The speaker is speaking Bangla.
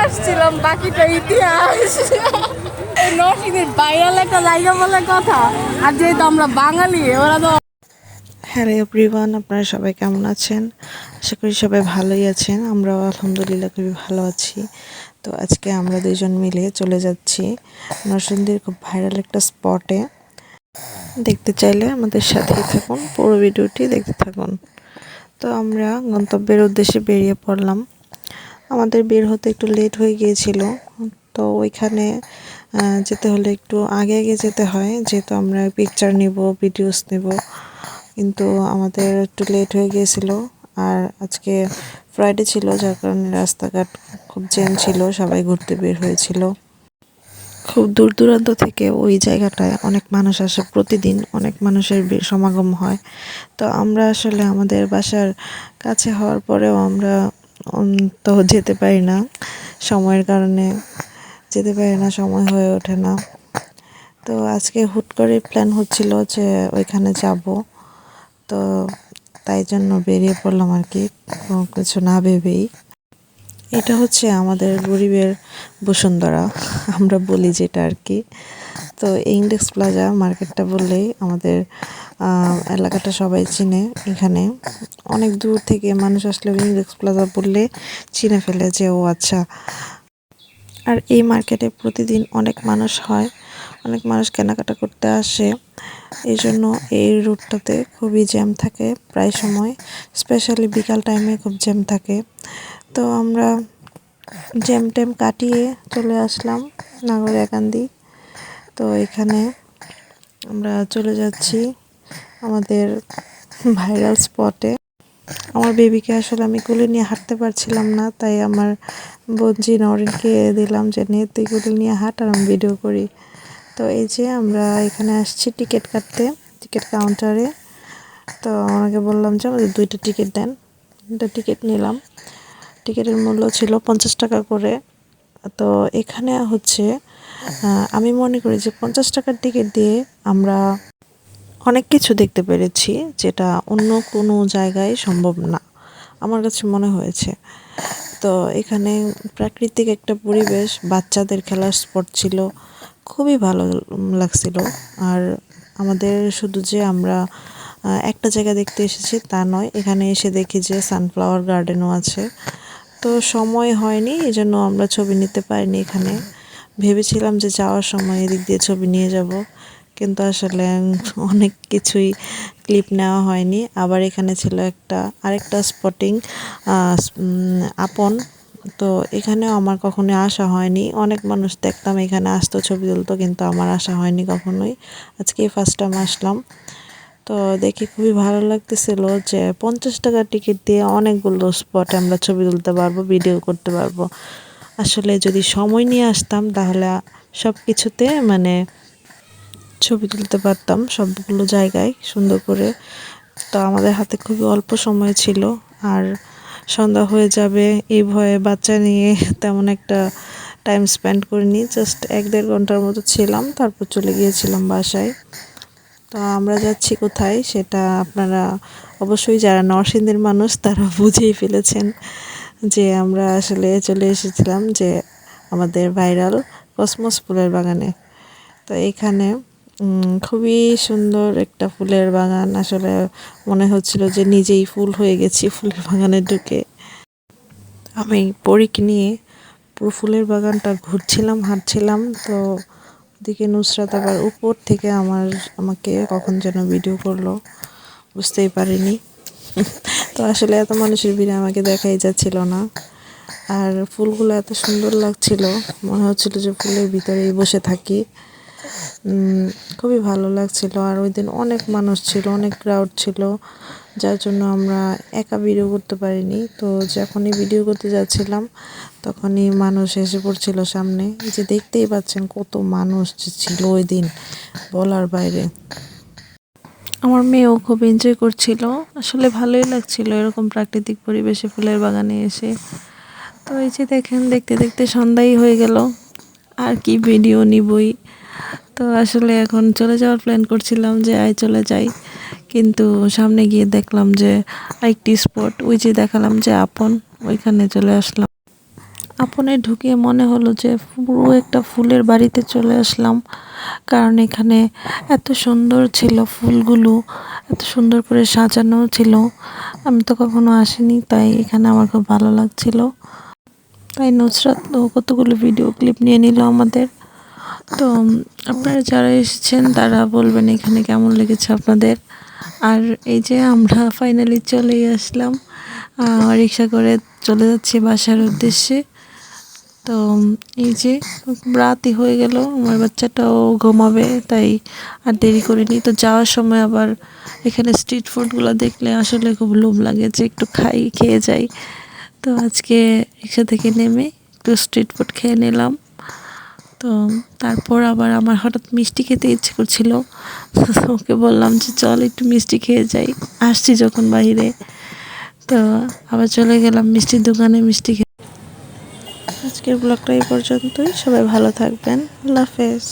আসছিলাম, বাকিটা ইতিহাস। এই নরসিংদীর ভাইরাল একটা জায়গা বলে কথা, আর যেহেতু আমরা বাঙালি ওরা তো। হ্যালো এভরিওয়ান, আপনারা সবাই কেমন আছেন? আশা করি সবাই ভালোই আছেন। আমরাও আলহামদুলিল্লাহ খুবই ভালো আছি। তো আজকে আমরা দুইজন মিলে চলে যাচ্ছি নরসিংদীর খুব ভাইরাল একটা স্পটে। দেখতে চাইলে আমাদের সাথেই থাকুন, পুরো ভিডিওটি দেখতে থাকুন। তো আমরা গন্তব্যের উদ্দেশ্যে বেরিয়ে পড়লাম। আমাদের বের হতে একটু লেট হয়ে গিয়েছিল। তো ওইখানে যেতে হলে একটু আগে আগে যেতে হয়, যেহেতু আমরা পিকচার নিব, ভিডিওস নেব। কিন্তু আমাদের একটু লেট হয়ে গিয়েছিল। আর আজকে ফ্রাইডে ছিল, যার কারণে রাস্তাঘাট খুব জ্যাম ছিল, সবাই ঘুরতে বের হয়েছিল। খুব দূর দূরান্ত থেকে ওই জায়গাটায় অনেক মানুষ আসে, প্রতিদিন অনেক মানুষের সমাগম হয়। তো আমরা আসলে আমাদের বাসার কাছে হওয়ার পরেও আমরা তো যেতে পারি না, সময়ের কারণে যেতে পারি না, সময় হয়ে ওঠে না। তো আজকে হুট করে প্ল্যান হচ্ছিল যে ওইখানে যাব। তো তাই জন্য বেরিয়ে পড়লাম আর কি, কোনো কিছু না ভেবেই। এটা হচ্ছে আমাদের গরিবের বসুন্ধরা, আমরা বলি যেটা আর কি। তো ইন্ডেক্স প্লাজা মার্কেটটা বললেই আমাদের এলাকাটা সবাই চিনে। এখানে অনেক দূর থেকে মানুষ আসলে ইন্ডেক্স প্লাজা বললে চিনে ফেলে যে ও আচ্ছা। আর এই মার্কেটে প্রতিদিন অনেক মানুষ হয়, অনেক মানুষ কেনাকাটা করতে আসে। এই জন্য এই রুটটাতে খুবই জ্যাম থাকে প্রায় সময়, স্পেশালি বিকাল টাইমে খুব জ্যাম থাকে। তো আমরা জ্যাম ট্যাম কাটিয়ে চলে আসলাম নাগরিয়াকান্দি। তো এখানে আমরা চলে যাচ্ছি আমাদের ভাইরাল স্পটে। আমার বেবিকে আসলে আমি কোলে নিয়ে হাঁটতে পারছিলাম না, তাই আমার বোনজি নরিনকে দিলাম যে নে তুই কোলে নিয়ে হাঁট আর আমি ভিডিও করি। তো এই যে আমরা এখানে আসছি টিকিট কাটতে, টিকিট কাউন্টারে। তো ওনাকে বললাম যে আমাদের 2টা টিকিট দেন। 2টা টিকিট নিলাম। টিকিটের মূল্য ছিল 50 টাকা করে। তো এখানে হচ্ছে আমি মনে করি যে 50 টাকার টিকিট দিয়ে আমরা অনেক কিছু দেখতে পেরেছি, যেটা অন্য কোনো জায়গায় সম্ভব না, আমার কাছে মনে হয়েছে। তো এখানে প্রাকৃতিক একটা পরিবেশ, বাচ্চাদের খেলার স্পট ছিল, খুবই ভালো লাগছিল। আর আমাদের শুধু যে আমরা একটা জায়গা দেখতে এসেছি তা নয়, এখানে এসে দেখি যে সানফ্লাওয়ার গার্ডেনও আছে। তো সময় হয়নি, এই জন্য আমরা ছবি নিতে পারিনি এখানে। ভেবেছিলাম যে যাওয়ার সময় এদিক দিয়ে ছবি নিয়ে যাব, কিন্তু আসলে অনেক কিছুই ক্লিপ নেওয়া হয়নি। আবার এখানে ছিল আরেকটা স্পটিং, আপন। তো এখানেও আমার কখনোই আসা হয়নি, অনেক মানুষ দেখতাম এখানে আসতো, ছবি তুলতো, কিন্তু আমার আসা হয়নি কখনোই। আজকে ফার্স্ট টাইম আসলাম। তো দেখি খুবই ভালো লাগতেছিল যে 50 টাকার টিকিট দিয়ে অনেকগুলো স্পটে আমরা ছবি তুলতে পারবো, ভিডিও করতে পারবো। আসলে যদি সময় নিয়ে আসতাম তাহলে সব কিছুতে মানে ছবি তুলতে পারতাম, সবগুলো জায়গায় সুন্দর করে। তো আমাদের হাতে খুবই অল্প সময় ছিল, আর সন্ধ্যা হয়ে যাবে এই ভয়ে বাচ্চা নিয়ে তেমন একটা টাইম স্পেন্ড করিনি। জাস্ট 1-1.5 ঘন্টার মতো ছিলাম, তারপর চলে গিয়েছিলাম বাসায়। তো আমরা যাচ্ছি কোথায় সেটা আপনারা অবশ্যই, যারা নরসিংদীর মানুষ তারা বুঝেই ফেলেছেন যে আমরা আসলে চলে এসেছিলাম যে আমাদের ভাইরাল কসমস ফুলের বাগানে। তো এখানে খুবই সুন্দর একটা ফুলের বাগান, আসলে মনে হচ্ছিল যে নিজেই ফুল হয়ে গেছি ফুলের বাগানে ঢুকে। আমি পরীকে নিয়ে পুরো ফুলের বাগানটা ঘুরছিলাম, হাঁটছিলাম। তো ওদিকে নুসরাত আবার উপর থেকে আমাকে কখন যেন ভিডিও করলো, বুঝতেই পারিনি। তো আসলে এত মানুষের ভিড়ে আমাকে দেখাই যাচ্ছিল না। আর ফুলগুলো এত সুন্দর লাগছিল, মনে হচ্ছিল যে ফুলের ভিতরেই বসে থাকি। খুবই ভালো লাগছিল। আর ওই দিন অনেক মানুষ ছিল, অনেক ক্রাউড ছিল, যার জন্য আমরা একা ভিডিও করতে পারিনি। তো যখনই ভিডিও করতে যাচ্ছিলাম তখনই মানুষ এসে পড়ছিল সামনে। এই যে দেখতেই পাচ্ছেন কত মানুষ ছিল ওই দিন, বলার বাইরে। আমার মেয়েও খুব এনজয় করছিল, আসলে ভালোই লাগছিল এরকম প্রাকৃতিক পরিবেশে ফুলের বাগানে এসে। তো এই যে দেখেন, দেখতে দেখতে সন্ধ্যাই হয়ে গেল, আর কি ভিডিও নিবই। তো আসলে এখন চলে যাওয়ার প্ল্যান করছিলাম যে চলে যাই, কিন্তু সামনে গিয়ে দেখলাম যে আরেকটি স্পট, ওই যে দেখালাম যে আপন, ওইখানে চলে আসলাম। আপনে ঢুকে মনে হলো যে পুরো একটা ফুলের বাড়িতে চলে আসলাম, কারণ এখানে এত সুন্দর ছিল ফুলগুলো, এত সুন্দর করে সাজানো ছিল। আমি তো কখনো আসিনি, তাই এখানে আমার খুব ভালো লাগছিল। তাই নুসরাত কতগুলো ভিডিও ক্লিপ নিয়ে নিল আমাদের। তো আপনারা যারা এসেছেন তারা বলবেন এখানে কেমন লেগেছে আপনাদের। আর এই যে আমরা ফাইনালি চলেই আসলাম, রিক্সা করে চলে যাচ্ছি বাসার উদ্দেশ্যে। তো এই যে রাতই হয়ে গেল, আমার বাচ্চাটাও ঘুমাবে, তাই আর দেরি করিনি। তো যাওয়ার সময় আবার এখানে স্ট্রিট ফুডগুলো দেখলে আসলে খুব লোভ লাগে যে একটু খেয়ে যাই। তো আজকে রিক্সা থেকে নেমে একটু স্ট্রিট ফুড খেয়ে নিলাম। তো তারপর আবার আমার হঠাৎ মিষ্টি খেতে ইচ্ছে করছিল, ওকে বললাম যে চল একটু মিষ্টি খেয়ে যাই, আসছি যখন বাইরে। তো আবার চলে গেলাম মিষ্টির দোকানে মিষ্টি খেতে। আজকের ব্লগটা এই পর্যন্তই, সবাই ভালো থাকবেন, আল্লাহ হাফেজ।